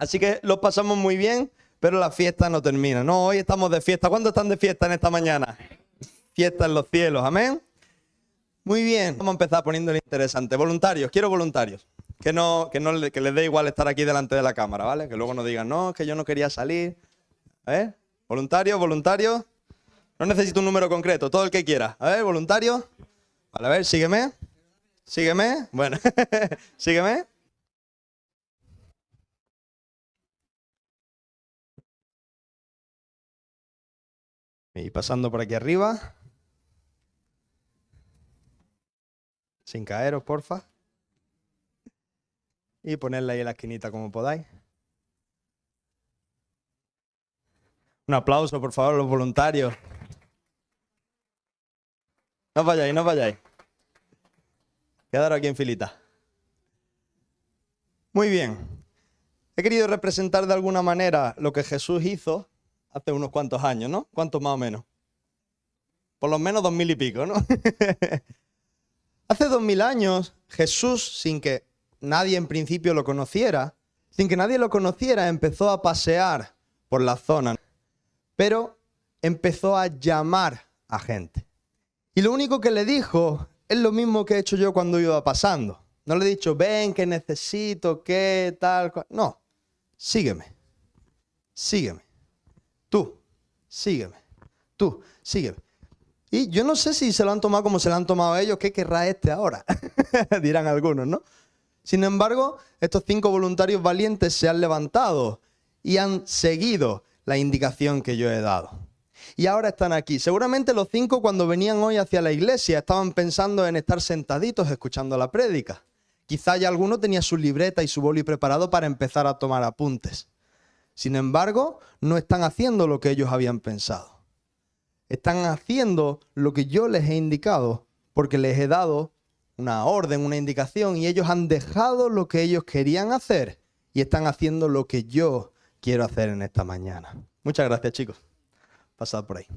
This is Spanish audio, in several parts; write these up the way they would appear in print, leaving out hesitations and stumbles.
Así que lo pasamos muy bien, pero la fiesta no termina. No, hoy estamos de fiesta. ¿Cuántos están de fiesta en esta mañana? Fiesta en los cielos, amén. Muy bien, vamos a empezar poniéndole interesante. Voluntarios, quiero voluntarios. Que les dé igual estar aquí delante de la cámara, ¿vale? Que luego nos digan, no, es que yo no quería salir. A ver, voluntarios, voluntarios. No necesito un número concreto, todo el que quiera. A ver, voluntarios. Vale, a ver, sígueme. Sígueme. Bueno, sígueme. Y pasando por aquí arriba. Sin caeros, porfa. Y ponerla ahí en la esquinita como podáis. Un aplauso, por favor, a los voluntarios. No vayáis, no vayáis. Quedaros aquí en filita. Muy bien. He querido representar de alguna manera lo que Jesús hizo hace unos cuantos años, ¿no? ¿Cuántos más o menos? Por lo menos 2000 y pico, ¿no? Hace 2000 años, Jesús, sin que nadie en principio lo conociera, empezó a pasear por la zona, pero empezó a llamar a gente. Y lo único que le dijo es lo mismo que he hecho yo cuando iba pasando. No le he dicho, ven, que necesito, qué, tal, cual. No, sígueme, sígueme. Tú, sígueme, tú, sígueme. Y yo no sé si se lo han tomado como se lo han tomado ellos, ¿qué querrá este ahora? Dirán algunos, ¿no? Sin embargo, estos 5 voluntarios valientes se han levantado y han seguido la indicación que yo he dado. Y ahora están aquí. Seguramente los 5 cuando venían hoy hacia la iglesia estaban pensando en estar sentaditos escuchando la prédica. Quizá ya alguno tenía su libreta y su boli preparado para empezar a tomar apuntes. Sin embargo, no están haciendo lo que ellos habían pensado. Están haciendo lo que yo les he indicado porque les he dado una orden, una indicación y ellos han dejado lo que ellos querían hacer y están haciendo lo que yo quiero hacer en esta mañana. Muchas gracias, chicos. Pasad por ahí.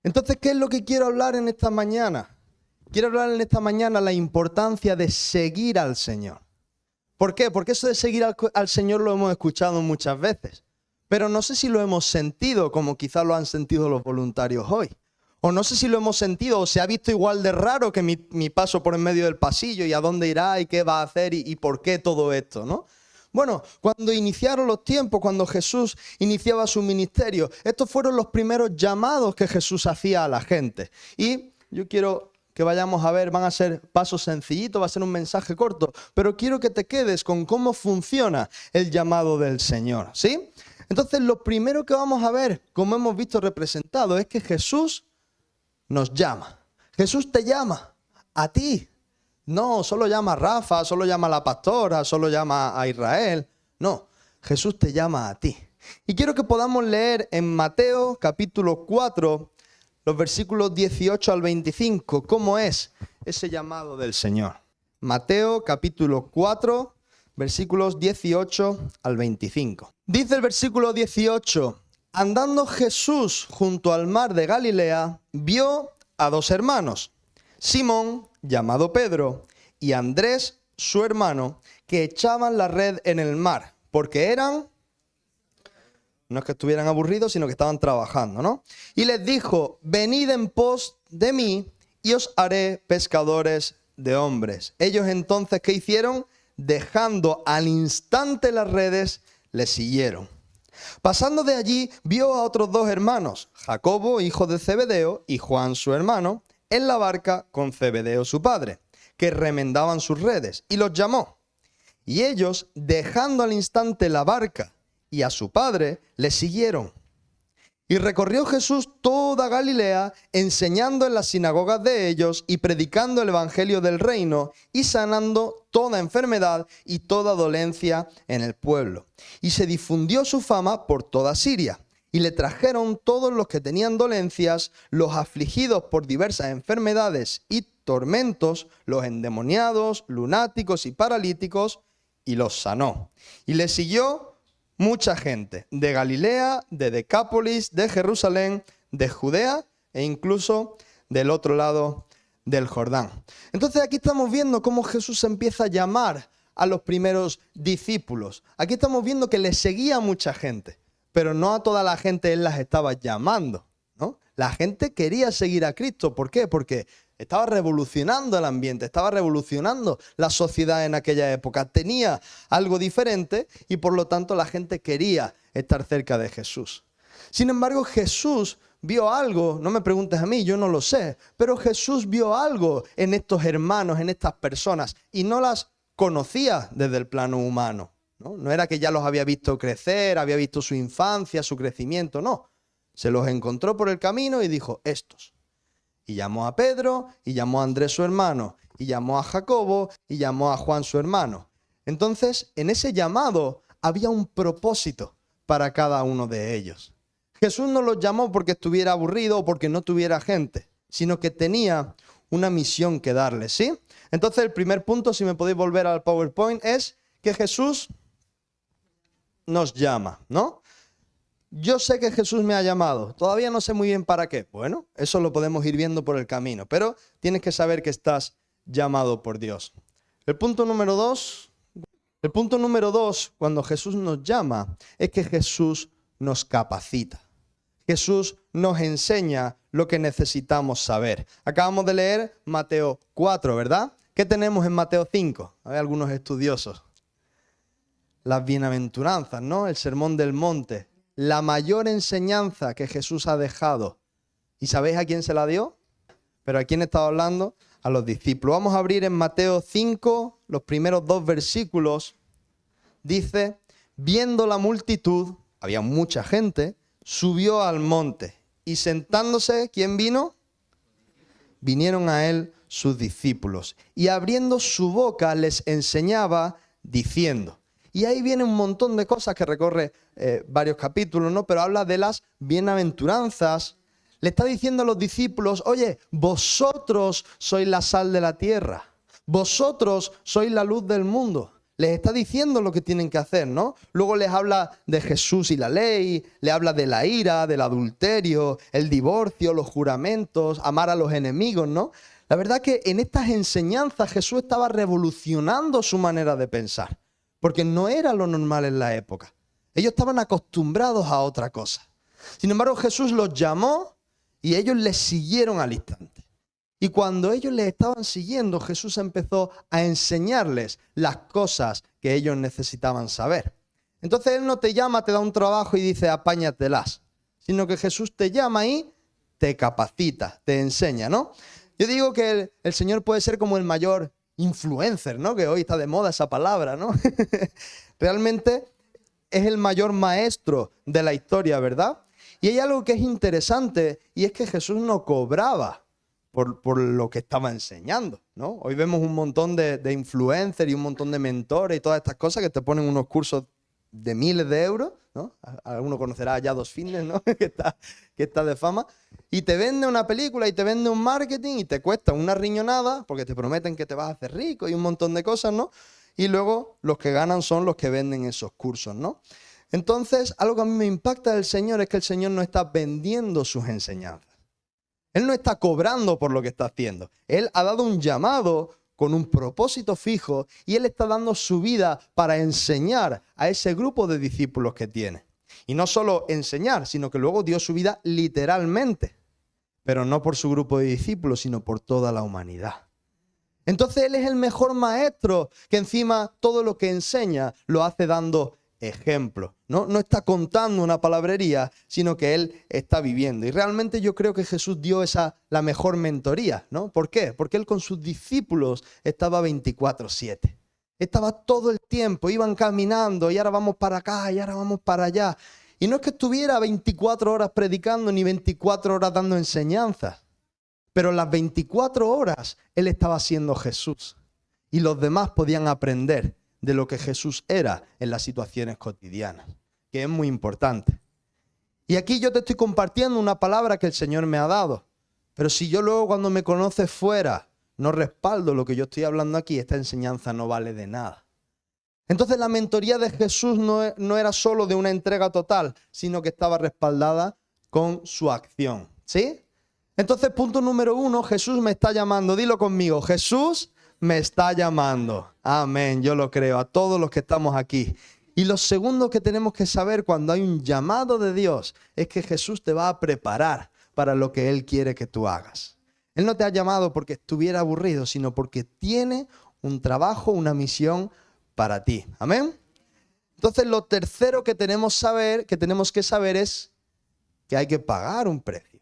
Entonces, ¿qué es lo que quiero hablar en esta mañana? Quiero hablar en esta mañana la importancia de seguir al Señor. ¿Por qué? Porque eso de seguir al Señor lo hemos escuchado muchas veces. Pero no sé si lo hemos sentido como quizás lo han sentido los voluntarios hoy. O no sé si lo hemos sentido o se ha visto igual de raro que mi paso por en medio del pasillo y a dónde irá y qué va a hacer y por qué todo esto, ¿no? Bueno, cuando iniciaron los tiempos, cuando Jesús iniciaba su ministerio, estos fueron los primeros llamados que Jesús hacía a la gente. Y yo quiero que vayamos a ver, van a ser pasos sencillitos, va a ser un mensaje corto, pero quiero que te quedes con cómo funciona el llamado del Señor, ¿sí? Entonces, lo primero que vamos a ver, como hemos visto representado, es que Jesús nos llama. Jesús te llama a ti. No, solo llama a Rafa, solo llama a la pastora, solo llama a Israel. No, Jesús te llama a ti. Y quiero que podamos leer en Mateo capítulo 4, los versículos 18 al 25, cómo es ese llamado del Señor. Mateo capítulo 4, versículos 18 al 25. Dice el versículo 18, andando Jesús junto al mar de Galilea, vio a 2 hermanos, Simón, llamado Pedro, y Andrés, su hermano, que echaban la red en el mar, porque eran... No es que estuvieran aburridos, sino que estaban trabajando, ¿no? Y les dijo, venid en pos de mí y os haré pescadores de hombres. Ellos entonces, ¿qué hicieron? Dejando al instante las redes, les siguieron. Pasando de allí, vio a otros 2 hermanos, Jacobo, hijo de Zebedeo, y Juan, su hermano, en la barca con Zebedeo, su padre, que remendaban sus redes, y los llamó. Y ellos, dejando al instante la barca y a su padre, le siguieron. Y recorrió Jesús toda Galilea, enseñando en las sinagogas de ellos y predicando el evangelio del reino y sanando toda enfermedad y toda dolencia en el pueblo. Y se difundió su fama por toda Siria. Y le trajeron todos los que tenían dolencias, los afligidos por diversas enfermedades y tormentos, los endemoniados, lunáticos y paralíticos, y los sanó. Y le siguió mucha gente, de Galilea, de Decápolis, de Jerusalén, de Judea e incluso del otro lado del Jordán. Entonces aquí estamos viendo cómo Jesús empieza a llamar a los primeros discípulos. Aquí estamos viendo que le seguía mucha gente, pero no a toda la gente él las estaba llamando, ¿no? La gente quería seguir a Cristo. ¿Por qué? Porque estaba revolucionando el ambiente, estaba revolucionando la sociedad en aquella época. Tenía algo diferente y por lo tanto la gente quería estar cerca de Jesús. Sin embargo, Jesús vio algo, no me preguntes a mí, yo no lo sé, pero Jesús vio algo en estos hermanos, en estas personas, y no las conocía desde el plano humano, ¿no? No era que ya los había visto crecer, había visto su infancia, su crecimiento, no. Se los encontró por el camino y dijo, estos. Y llamó a Pedro, y llamó a Andrés su hermano, y llamó a Jacobo, y llamó a Juan su hermano. Entonces, en ese llamado había un propósito para cada uno de ellos. Jesús no los llamó porque estuviera aburrido o porque no tuviera gente, sino que tenía una misión que darles, ¿sí? Entonces el primer punto, si me podéis volver al PowerPoint, es que Jesús nos llama, ¿no? Yo sé que Jesús me ha llamado, todavía no sé muy bien para qué. Bueno, eso lo podemos ir viendo por el camino, pero tienes que saber que estás llamado por Dios. El punto número dos, cuando Jesús nos llama, es que Jesús nos capacita. Jesús nos enseña lo que necesitamos saber. Acabamos de leer Mateo 4, ¿verdad? ¿Qué tenemos en Mateo 5? Hay algunos estudiosos. Las bienaventuranzas, ¿no? El sermón del monte. La mayor enseñanza que Jesús ha dejado. ¿Y sabéis a quién se la dio? ¿Pero a quién estaba hablando? A los discípulos. Vamos a abrir en Mateo 5, los primeros 2 versículos. Dice, viendo la multitud, había mucha gente, subió al monte y sentándose, ¿quién vino? Vinieron a él sus discípulos y abriendo su boca les enseñaba diciendo. Y ahí viene un montón de cosas que recorre varios capítulos, ¿no? Pero habla de las bienaventuranzas. Le está diciendo a los discípulos, oye, vosotros sois la sal de la tierra, vosotros sois la luz del mundo. Les está diciendo lo que tienen que hacer, ¿no? Luego les habla de Jesús y la ley, le habla de la ira, del adulterio, el divorcio, los juramentos, amar a los enemigos, ¿no? La verdad que en estas enseñanzas Jesús estaba revolucionando su manera de pensar, porque no era lo normal en la época. Ellos estaban acostumbrados a otra cosa. Sin embargo, Jesús los llamó y ellos le siguieron al instante. Y cuando ellos les estaban siguiendo, Jesús empezó a enseñarles las cosas que ellos necesitaban saber. Entonces Él no te llama, te da un trabajo y dice apáñatelas, sino que Jesús te llama y te capacita, te enseña, ¿no? Yo digo que el Señor puede ser como el mayor influencer, ¿no? Que hoy está de moda esa palabra, ¿no? Realmente es el mayor maestro de la historia, ¿verdad? Y hay algo que es interesante y es que Jesús no cobraba por lo que estaba enseñando, ¿no? Hoy vemos un montón de influencers y un montón de mentores y todas estas cosas que te ponen unos cursos de miles de euros, ¿no? Alguno conocerá ya Dos Fitness, ¿no? que está de fama. Y te vende una película y te vende un marketing y te cuesta una riñonada porque te prometen que te vas a hacer rico y un montón de cosas, ¿no? Y luego los que ganan son los que venden esos cursos, ¿no? Entonces, algo que a mí me impacta del Señor es que el Señor no está vendiendo sus enseñanzas. Él no está cobrando por lo que está haciendo. Él ha dado un llamado con un propósito fijo y Él está dando su vida para enseñar a ese grupo de discípulos que tiene. Y no solo enseñar, sino que luego dio su vida literalmente, pero no por su grupo de discípulos, sino por toda la humanidad. Entonces Él es el mejor maestro que encima todo lo que enseña lo hace dando ejemplo, ¿no? No está contando una palabrería, sino que Él está viviendo. Y realmente yo creo que Jesús dio la mejor mentoría, ¿no? ¿Por qué? Porque Él con sus discípulos estaba 24/7. Estaba todo el tiempo, iban caminando y ahora vamos para acá y ahora vamos para allá. Y no es que estuviera 24 horas predicando ni 24 horas dando enseñanzas, pero las 24 horas Él estaba siendo Jesús y los demás podían aprender de lo que Jesús era en las situaciones cotidianas, que es muy importante. Y aquí yo te estoy compartiendo una palabra que el Señor me ha dado, pero si yo luego cuando me conoces fuera no respaldo lo que yo estoy hablando aquí, esta enseñanza no vale de nada. Entonces la mentoría de Jesús no era solo de una entrega total, sino que estaba respaldada con su acción, ¿sí? Entonces, punto número 1, Jesús me está llamando. Dilo conmigo, Jesús me está llamando. Amén, yo lo creo, a todos los que estamos aquí. Y lo segundo que tenemos que saber cuando hay un llamado de Dios es que Jesús te va a preparar para lo que Él quiere que tú hagas. Él no te ha llamado porque estuviera aburrido, sino porque tiene un trabajo, una misión para ti. Amén. Entonces, lo tercero que tenemos que saber es que hay que pagar un precio.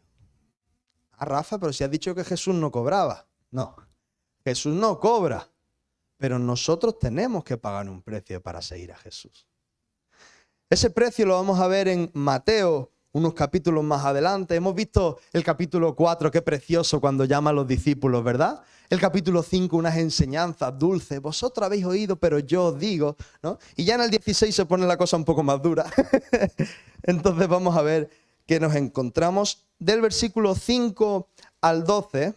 Ah, Rafa, pero si has dicho que Jesús no cobraba. No, Jesús no cobra, pero nosotros tenemos que pagar un precio para seguir a Jesús. Ese precio lo vamos a ver en Mateo, unos capítulos más adelante. Hemos visto el capítulo 4, qué precioso cuando llama a los discípulos, ¿verdad? El capítulo 5, unas enseñanzas dulces. Vosotros habéis oído, pero yo os digo, ¿no? Y ya en el 16 se pone la cosa un poco más dura. Entonces vamos a ver qué nos encontramos. Del versículo 5 al 12,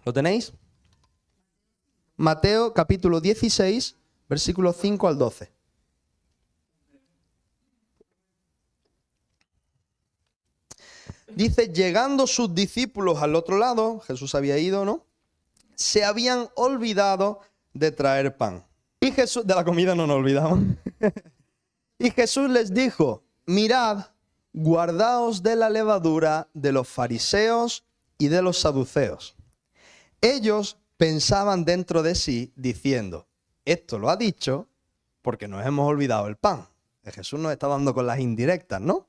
¿lo tenéis? Mateo capítulo 16, versículo 5 al 12. Dice, llegando sus discípulos al otro lado, Jesús había ido, ¿no? Se habían olvidado de traer pan. Y Jesús, de la comida no nos olvidamos. Y Jesús les dijo, mirad, guardaos de la levadura de los fariseos y de los saduceos. Ellos pensaban dentro de sí, diciendo, esto lo ha dicho porque nos hemos olvidado el pan. Jesús nos está dando con las indirectas, ¿no?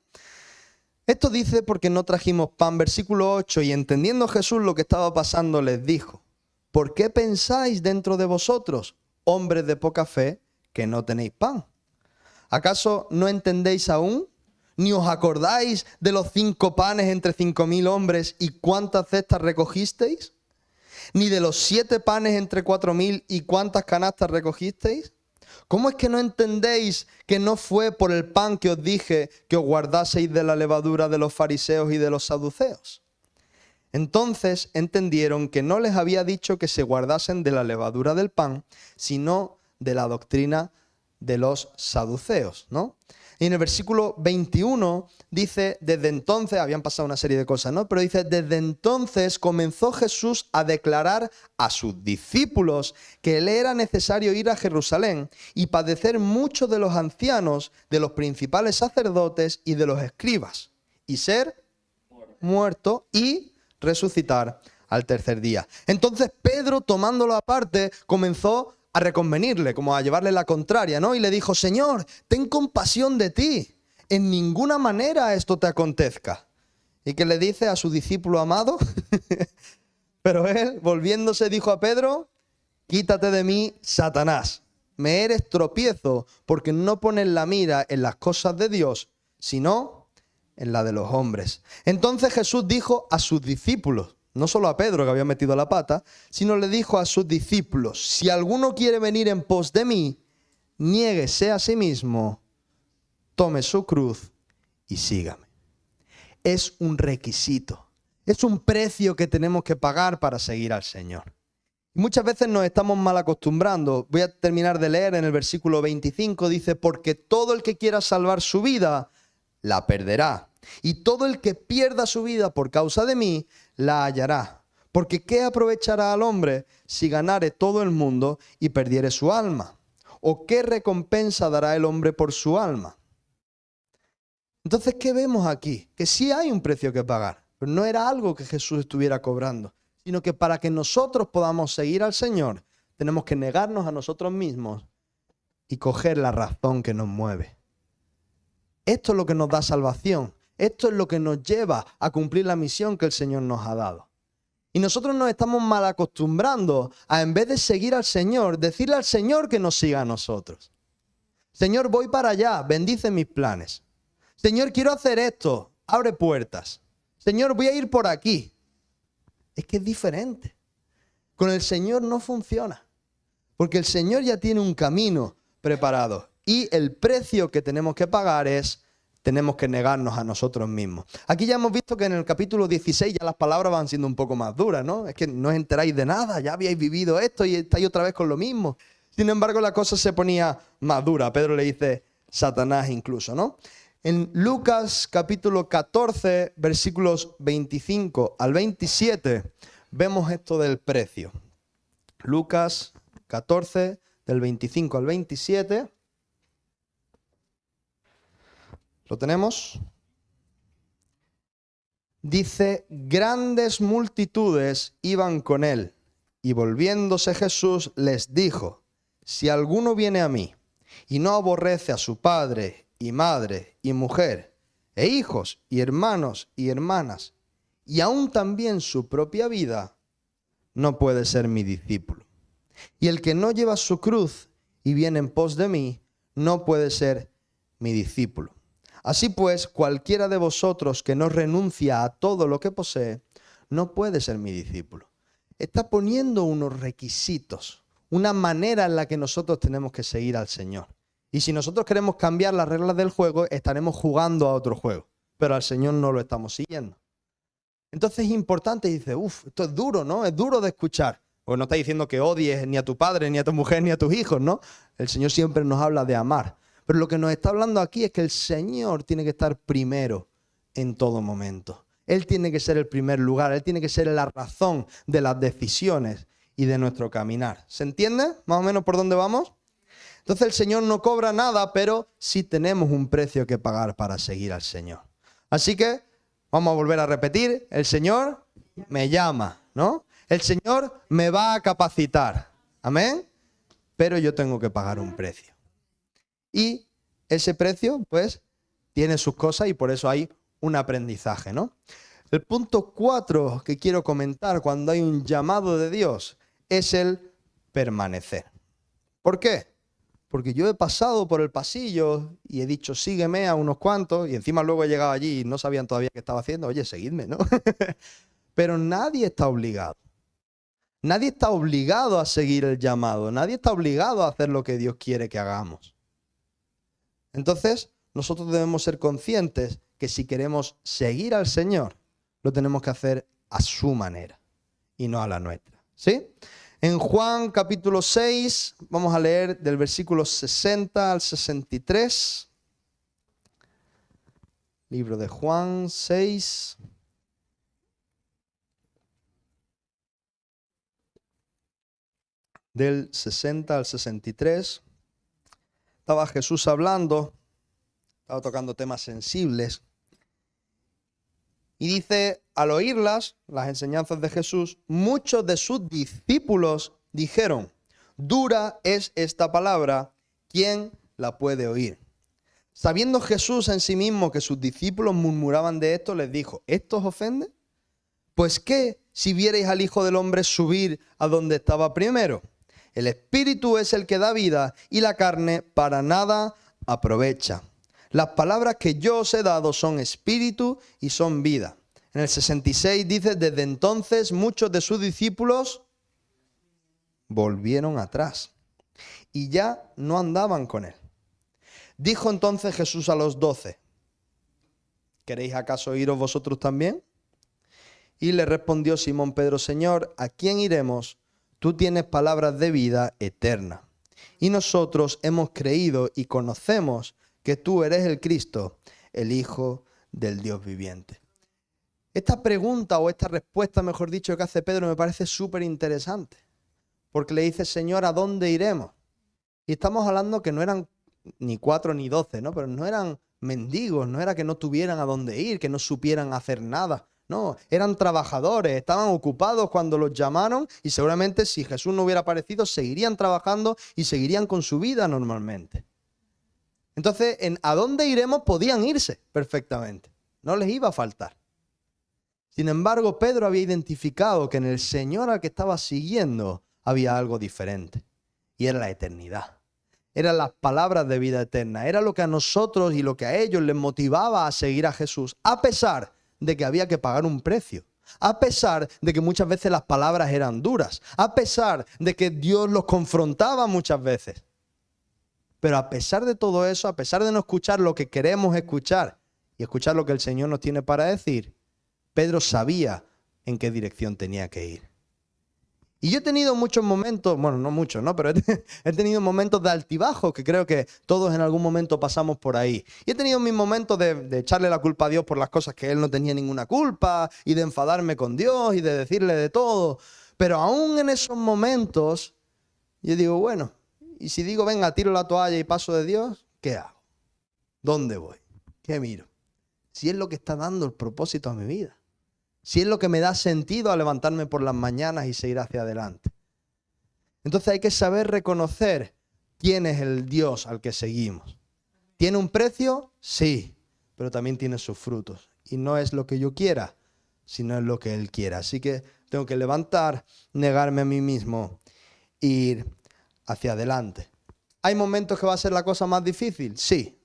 Esto dice porque no trajimos pan. Versículo 8, y entendiendo Jesús lo que estaba pasando, les dijo, ¿por qué pensáis dentro de vosotros, hombres de poca fe, que no tenéis pan? ¿Acaso no entendéis aún? ¿Ni os acordáis de los 5 panes entre 5.000 hombres y cuántas cestas recogisteis? ¿Ni de los 7 panes entre 4.000 y cuántas canastas recogisteis? ¿Cómo es que no entendéis que no fue por el pan que os dije que os guardaseis de la levadura de los fariseos y de los saduceos? Entonces entendieron que no les había dicho que se guardasen de la levadura del pan, sino de la doctrina de los saduceos, ¿no? Y en el versículo 21 dice, desde entonces, habían pasado una serie de cosas, ¿no? Pero dice, desde entonces comenzó Jesús a declarar a sus discípulos que le era necesario ir a Jerusalén y padecer mucho de los ancianos, de los principales sacerdotes y de los escribas, y ser muerto y resucitar al tercer día. Entonces Pedro, tomándolo aparte, comenzó a reconvenirle, como a llevarle la contraria, ¿no? Y le dijo, Señor, ten compasión de ti, en ninguna manera esto te acontezca. ¿Y qué le dice a su discípulo amado? Pero él, volviéndose, dijo a Pedro, quítate de mí, Satanás, me eres tropiezo, porque no pones la mira en las cosas de Dios, sino en la de los hombres. Entonces Jesús dijo a sus discípulos, no solo a Pedro que había metido la pata, sino le dijo a sus discípulos, si alguno quiere venir en pos de mí, niéguese a sí mismo, tome su cruz y sígame. Es un requisito, es un precio que tenemos que pagar para seguir al Señor. Y muchas veces nos estamos mal acostumbrando. Voy a terminar de leer en el versículo 25, dice, porque todo el que quiera salvar su vida, la perderá. Y todo el que pierda su vida por causa de mí, la hallará. Porque ¿qué aprovechará al hombre si ganare todo el mundo y perdiere su alma? ¿O qué recompensa dará el hombre por su alma? Entonces, ¿qué vemos aquí? Que sí hay un precio que pagar, pero no era algo que Jesús estuviera cobrando, sino que para que nosotros podamos seguir al Señor, tenemos que negarnos a nosotros mismos y coger la razón que nos mueve. Esto es lo que nos da salvación. Esto es lo que nos lleva a cumplir la misión que el Señor nos ha dado. Y nosotros nos estamos mal acostumbrando a, en vez de seguir al Señor, decirle al Señor que nos siga a nosotros. Señor, voy para allá, bendice mis planes. Señor, quiero hacer esto, abre puertas. Señor, voy a ir por aquí. Es que es diferente. Con el Señor no funciona. Porque el Señor ya tiene un camino preparado. Y el precio que tenemos que pagar es, tenemos que negarnos a nosotros mismos. Aquí ya hemos visto que en el capítulo 16 ya las palabras van siendo un poco más duras, ¿no? Es que no os enteráis de nada, ya habíais vivido esto y estáis otra vez con lo mismo. Sin embargo, la cosa se ponía más dura. Pedro le dice Satanás incluso, ¿no? En Lucas capítulo 14, versículos 25 al 27, vemos esto del precio. Lucas 14, del 25 al 27. ¿Lo tenemos? Dice, grandes multitudes iban con él, y volviéndose Jesús les dijo, si alguno viene a mí y no aborrece a su padre y madre y mujer, e hijos y hermanos y hermanas, y aún también su propia vida, no puede ser mi discípulo. Y el que no lleva su cruz y viene en pos de mí, no puede ser mi discípulo. Así pues, cualquiera de vosotros que no renuncia a todo lo que posee, no puede ser mi discípulo. Está poniendo unos requisitos, una manera en la que nosotros tenemos que seguir al Señor. Y si nosotros queremos cambiar las reglas del juego, estaremos jugando a otro juego, pero al Señor no lo estamos siguiendo. Entonces es importante, dice, esto es duro, ¿no? Es duro de escuchar. Pues no está diciendo que odies ni a tu padre, ni a tu mujer, ni a tus hijos, ¿no? El Señor siempre nos habla de amar. Pero lo que nos está hablando aquí es que el Señor tiene que estar primero en todo momento. Él tiene que ser el primer lugar, Él tiene que ser la razón de las decisiones y de nuestro caminar. ¿Se entiende más o menos por dónde vamos? Entonces el Señor no cobra nada, pero sí tenemos un precio que pagar para seguir al Señor. Así que vamos a volver a repetir, el Señor me llama, ¿no? El Señor me va a capacitar, amén, pero yo tengo que pagar un precio. Y ese precio, pues, tiene sus cosas y por eso hay un aprendizaje, ¿no? El punto 4 que quiero comentar cuando hay un llamado de Dios es el permanecer. ¿Por qué? Porque yo he pasado por el pasillo y he dicho, sígueme a unos cuantos, y encima luego he llegado allí y no sabían todavía qué estaba haciendo. Oye, seguidme, ¿no? Pero nadie está obligado. Nadie está obligado a seguir el llamado. Nadie está obligado a hacer lo que Dios quiere que hagamos. Entonces, nosotros debemos ser conscientes que si queremos seguir al Señor, lo tenemos que hacer a su manera y no a la nuestra. ¿Sí? En Juan capítulo 6, vamos a leer del versículo 60 al 63. Libro de Juan 6. Del 60 al 63. Estaba Jesús hablando, estaba tocando temas sensibles. Y dice, al oírlas, las enseñanzas de Jesús, muchos de sus discípulos dijeron, dura es esta palabra, ¿quién la puede oír? Sabiendo Jesús en sí mismo que sus discípulos murmuraban de esto, les dijo, ¿esto os ofende? Pues ¿qué si vierais al Hijo del Hombre subir a donde estaba primero? El Espíritu es el que da vida y la carne para nada aprovecha. Las palabras que yo os he dado son espíritu y son vida. En el 66 dice, desde entonces muchos de sus discípulos volvieron atrás y ya no andaban con él. Dijo entonces Jesús a los 12, ¿queréis acaso iros vosotros también? Y le respondió Simón Pedro, Señor, ¿a quién iremos? Tú tienes palabras de vida eterna. Y nosotros hemos creído y conocemos que tú eres el Cristo, el Hijo del Dios viviente. Esta pregunta o esta respuesta, mejor dicho, que hace Pedro me parece súper interesante. Porque le dice, Señor, ¿a dónde iremos? Y estamos hablando que no eran ni 4 ni 12, ¿no? Pero no eran mendigos, no era que no tuvieran a dónde ir, que no supieran hacer nada. No, eran trabajadores, estaban ocupados cuando los llamaron y seguramente si Jesús no hubiera aparecido seguirían trabajando y seguirían con su vida normalmente. Entonces, ¿a dónde iremos? Podían irse perfectamente, no les iba a faltar. Sin embargo, Pedro había identificado que en el Señor al que estaba siguiendo había algo diferente y era la eternidad. Eran las palabras de vida eterna, era lo que a nosotros y lo que a ellos les motivaba a seguir a Jesús, a pesar de que había que pagar un precio, a pesar de que muchas veces las palabras eran duras, a pesar de que Dios los confrontaba muchas veces. Pero a pesar de todo eso, a pesar de no escuchar lo que queremos escuchar y escuchar lo que el Señor nos tiene para decir, Pedro sabía en qué dirección tenía que ir. Y yo he tenido muchos momentos, bueno, no muchos, ¿no? Pero he tenido momentos de altibajos que creo que todos en algún momento pasamos por ahí. Y he tenido mis momentos de echarle la culpa a Dios por las cosas que Él no tenía ninguna culpa y de enfadarme con Dios y de decirle de todo. Pero aún en esos momentos, yo digo, bueno, y si digo, venga, tiro la toalla y paso de Dios, ¿qué hago? ¿Dónde voy? ¿Qué miro? Si es lo que está dando el propósito a mi vida. Si es lo que me da sentido a levantarme por las mañanas y seguir hacia adelante. Entonces hay que saber reconocer quién es el Dios al que seguimos. ¿Tiene un precio? Sí, pero también tiene sus frutos. Y no es lo que yo quiera, sino es lo que Él quiera. Así que tengo que levantar, negarme a mí mismo e ir hacia adelante. ¿Hay momentos que va a ser la cosa más difícil? Sí,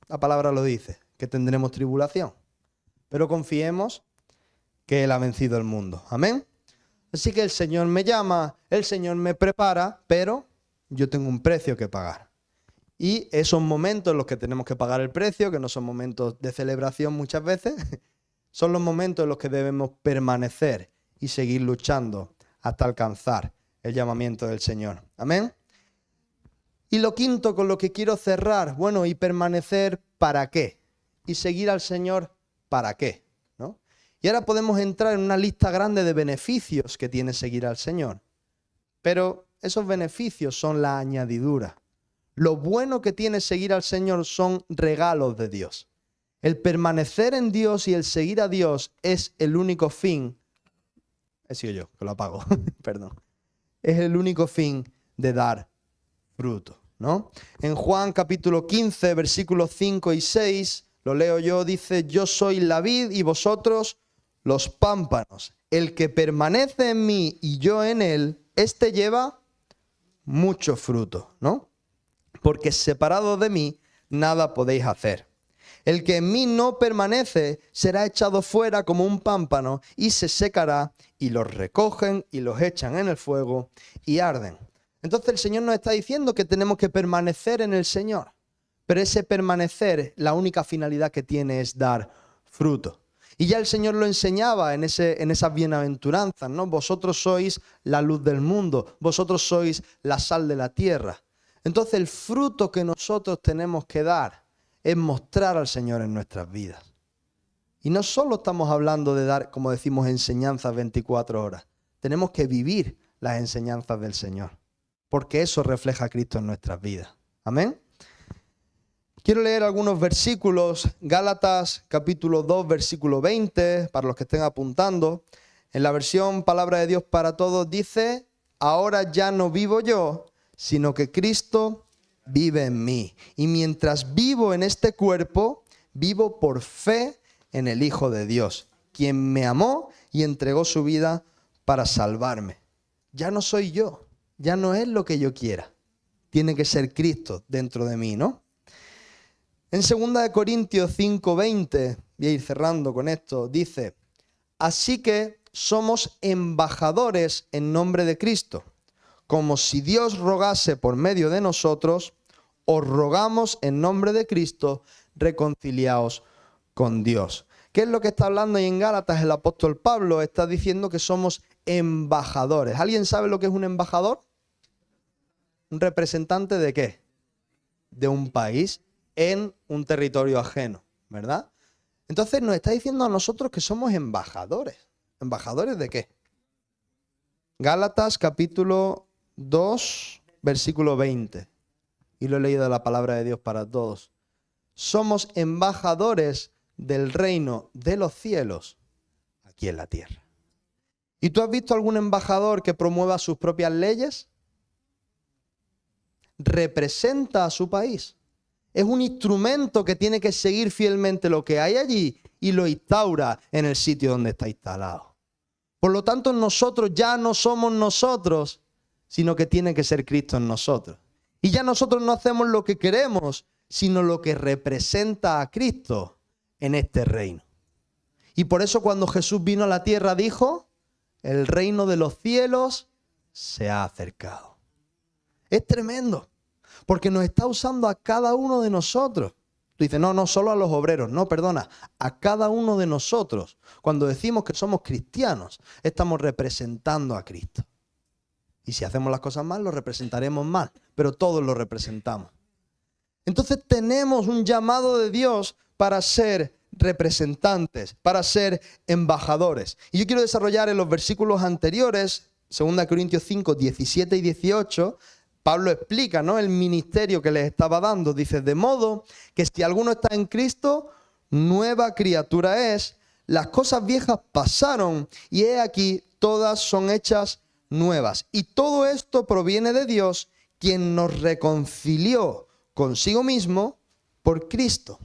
la palabra lo dice, que tendremos tribulación. Pero confiemos que Él ha vencido el mundo. Amén. Así que el Señor me llama, el Señor me prepara, pero yo tengo un precio que pagar. Y esos momentos en los que tenemos que pagar el precio, que no son momentos de celebración muchas veces, son los momentos en los que debemos permanecer y seguir luchando hasta alcanzar el llamamiento del Señor. Amén. Y lo quinto con lo que quiero cerrar, bueno, y permanecer ¿para qué? Y seguir al Señor ¿para qué? ¿No? Y ahora podemos entrar en una lista grande de beneficios que tiene seguir al Señor. Pero esos beneficios son la añadidura. Lo bueno que tiene seguir al Señor son regalos de Dios. El permanecer en Dios y el seguir a Dios es el único fin. He sido yo, que lo apago, perdón. Es el único fin de dar fruto, ¿no? En Juan capítulo 15, versículos 5 y 6, lo leo yo, dice: yo soy la vid y vosotros los pámpanos. El que permanece en mí y yo en él, éste lleva mucho fruto, ¿no? Porque separados de mí, nada podéis hacer. El que en mí no permanece será echado fuera como un pámpano y se secará, y los recogen y los echan en el fuego y arden. Entonces el Señor nos está diciendo que tenemos que permanecer en el Señor. Pero ese permanecer, la única finalidad que tiene es dar fruto. Y ya el Señor lo enseñaba en esas bienaventuranzas, ¿no? Vosotros sois la luz del mundo, vosotros sois la sal de la tierra. Entonces el fruto que nosotros tenemos que dar es mostrar al Señor en nuestras vidas. Y no solo estamos hablando de dar, como decimos, enseñanzas 24 horas. Tenemos que vivir las enseñanzas del Señor, porque eso refleja a Cristo en nuestras vidas. Amén. Quiero leer algunos versículos. Gálatas capítulo 2, versículo 20, para los que estén apuntando. En la versión Palabra de Dios para Todos dice: ahora ya no vivo yo, sino que Cristo vive en mí. Y mientras vivo en este cuerpo, vivo por fe en el Hijo de Dios, quien me amó y entregó su vida para salvarme. Ya no soy yo, ya no es lo que yo quiera. Tiene que ser Cristo dentro de mí, ¿no? En 2 Corintios 5:20, voy a ir cerrando con esto, dice: así que somos embajadores en nombre de Cristo, como si Dios rogase por medio de nosotros, os rogamos en nombre de Cristo, reconciliaos con Dios. ¿Qué es lo que está hablando ahí en Gálatas el apóstol Pablo? Está diciendo que somos embajadores. ¿Alguien sabe lo que es un embajador? ¿Un representante de qué? De un país en un territorio ajeno, ¿verdad? Entonces nos está diciendo a nosotros que somos embajadores. ¿Embajadores de qué? Gálatas capítulo 2, versículo 20. Y lo he leído de la palabra de Dios para todos. Somos embajadores del reino de los cielos aquí en la tierra. ¿Y tú has visto algún embajador que promueva sus propias leyes? Representa a su país. Es un instrumento que tiene que seguir fielmente lo que hay allí y lo instaura en el sitio donde está instalado. Por lo tanto, nosotros ya no somos nosotros, sino que tiene que ser Cristo en nosotros. Y ya nosotros no hacemos lo que queremos, sino lo que representa a Cristo en este reino. Y por eso cuando Jesús vino a la tierra dijo: el reino de los cielos se ha acercado. Es tremendo, porque nos está usando a cada uno de nosotros. Tú dices, no solo a los obreros. No, perdona, a cada uno de nosotros. Cuando decimos que somos cristianos, estamos representando a Cristo. Y si hacemos las cosas mal, lo representaremos mal, pero todos lo representamos. Entonces tenemos un llamado de Dios para ser representantes, para ser embajadores. Y yo quiero desarrollar en los versículos anteriores, 2 Corintios 5, 17 y 18, Pablo explica, ¿no?, el ministerio que les estaba dando. Dice, de modo que si alguno está en Cristo, nueva criatura es, las cosas viejas pasaron y he aquí, todas son hechas nuevas. Y todo esto proviene de Dios, quien nos reconcilió consigo mismo por Cristo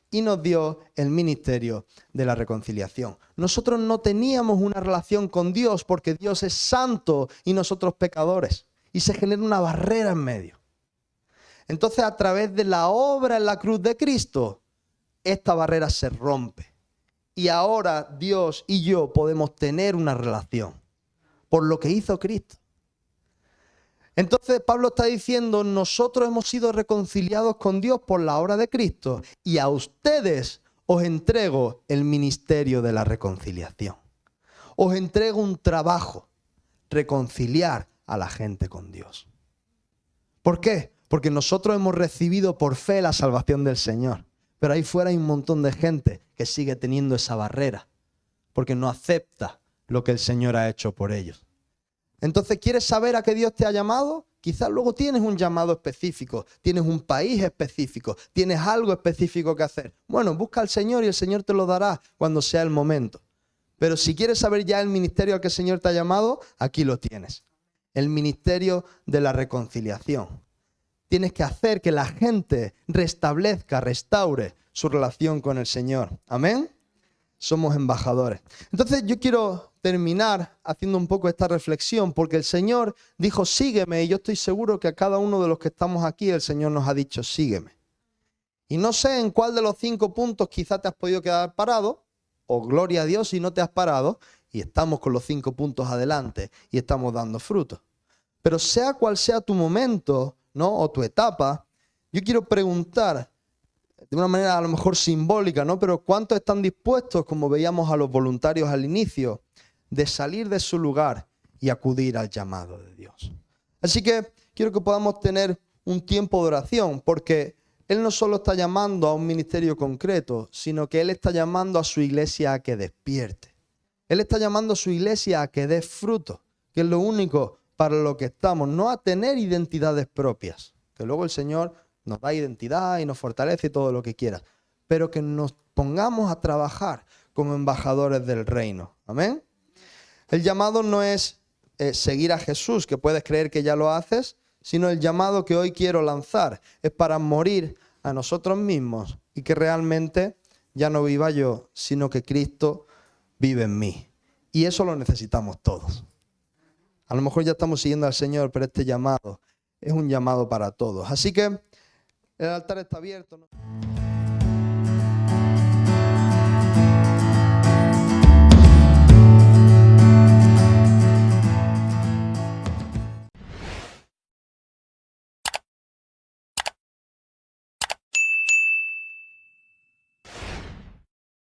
y nos dio el ministerio de la reconciliación. Nosotros no teníamos una relación con Dios porque Dios es santo y nosotros pecadores. Y se genera una barrera en medio. Entonces, a través de la obra en la cruz de Cristo, esta barrera se rompe. Y ahora Dios y yo podemos tener una relación por lo que hizo Cristo. Entonces Pablo está diciendo, nosotros hemos sido reconciliados con Dios por la obra de Cristo y a ustedes os entrego el ministerio de la reconciliación. Os entrego un trabajo, reconciliar a la gente con Dios. ¿Por qué? Porque nosotros hemos recibido por fe la salvación del Señor. Pero ahí fuera hay un montón de gente que sigue teniendo esa barrera porque no acepta lo que el Señor ha hecho por ellos. Entonces, ¿quieres saber a qué Dios te ha llamado? Quizás luego tienes un llamado específico, tienes un país específico, tienes algo específico que hacer. Bueno, busca al Señor y el Señor te lo dará cuando sea el momento. Pero si quieres saber ya el ministerio al que el Señor te ha llamado, aquí lo tienes. El ministerio de la reconciliación. Tienes que hacer que la gente restablezca, restaure su relación con el Señor. Amén. Somos embajadores. Entonces yo quiero terminar haciendo un poco esta reflexión porque el Señor dijo sígueme y yo estoy seguro que a cada uno de los que estamos aquí el Señor nos ha dicho sígueme. Y no sé en cuál de los 5 puntos quizá te has podido quedar parado o gloria a Dios si no te has parado y estamos con los 5 puntos adelante y estamos dando frutos. Pero sea cual sea tu momento, ¿no?, o tu etapa, yo quiero preguntar de una manera a lo mejor simbólica, ¿no?, pero ¿cuántos están dispuestos, como veíamos a los voluntarios al inicio, de salir de su lugar y acudir al llamado de Dios? Así que quiero que podamos tener un tiempo de oración, porque Él no solo está llamando a un ministerio concreto, sino que Él está llamando a su iglesia a que despierte. Él está llamando a su iglesia a que dé fruto, que es lo único para lo que estamos, no a tener identidades propias, que luego el Señor nos da identidad y nos fortalece y todo lo que quiera, pero que nos pongamos a trabajar como embajadores del reino. Amén. El llamado no es seguir a Jesús, que puedes creer que ya lo haces, sino el llamado que hoy quiero lanzar es para morir a nosotros mismos y que realmente ya no viva yo, sino que Cristo vive en mí. Y eso lo necesitamos todos. A lo mejor ya estamos siguiendo al Señor, pero este llamado es un llamado para todos. Así que el altar está abierto, ¿no?